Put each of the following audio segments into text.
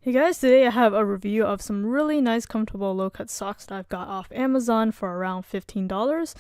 Hey guys, today I have a review of some really nice comfortable low-cut socks that I've got off Amazon for around $15.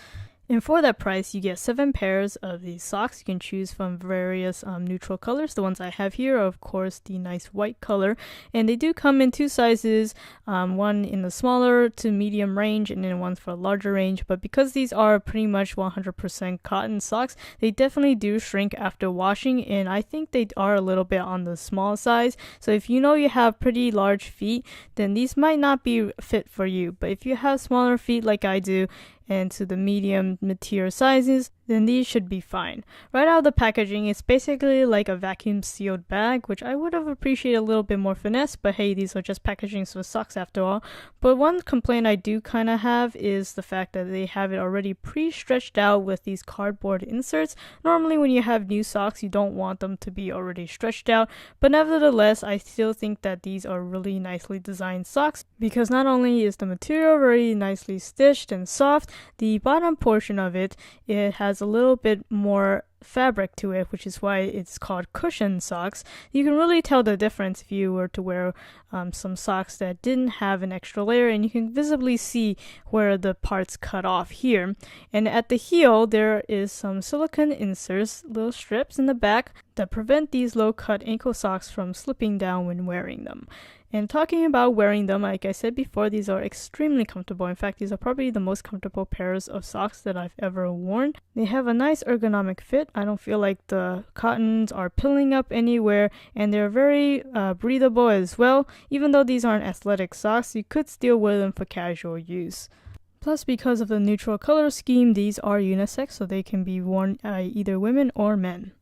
And for that price, you get 7 pairs of these socks. You can choose from various neutral colors. The ones I have here are, of course, the nice white color. And they do come in 2 sizes, one in the smaller to medium range and then one for a larger range. But because these are pretty much 100% cotton socks, they definitely do shrink after washing. And I think they are a little bit on the small size. So if you know you have pretty large feet, then these might not be fit for you. But if you have smaller feet like I do, and to the medium mid-tier sizes, then these should be fine. Right out of the packaging, it's basically like a vacuum sealed bag, which I would have appreciated a little bit more finesse, but hey, these are just packaging for socks after all. But one complaint I do kind of have is the fact that they have it already pre-stretched out with these cardboard inserts. Normally when you have new socks, you don't want them to be already stretched out, but nevertheless, I still think that these are really nicely designed socks because not only is the material very nicely stitched and soft, the bottom portion of it has a little bit more fabric to it, which is why it's called cushion socks. You can really tell the difference if you were to wear some socks that didn't have an extra layer, and you can visibly see where the parts cut off here. And at the heel, there is some silicone inserts, little strips in the back that prevent these low-cut ankle socks from slipping down when wearing them. And talking about wearing them, like I said before, these are extremely comfortable. In fact, these are probably the most comfortable pairs of socks that I've ever worn. They have a nice ergonomic fit. I don't feel like the cottons are pilling up anywhere, and they're very breathable as well. Even though these aren't athletic socks, you could still wear them for casual use. Plus, because of the neutral color scheme, these are unisex, so they can be worn by either women or men.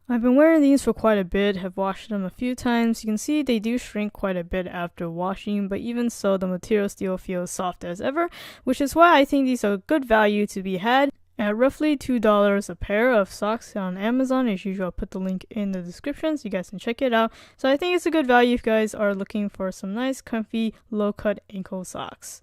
I've been wearing these for quite a bit, have washed them a few times. You can see they do shrink quite a bit after washing, but even so, the material still feels soft as ever, which is why I think these are good value to be had. At roughly $2 a pair of socks on Amazon. As usual, I'll put the link in the description so you guys can check it out. So I think it's a good value if you guys are looking for some nice, comfy, low-cut ankle socks.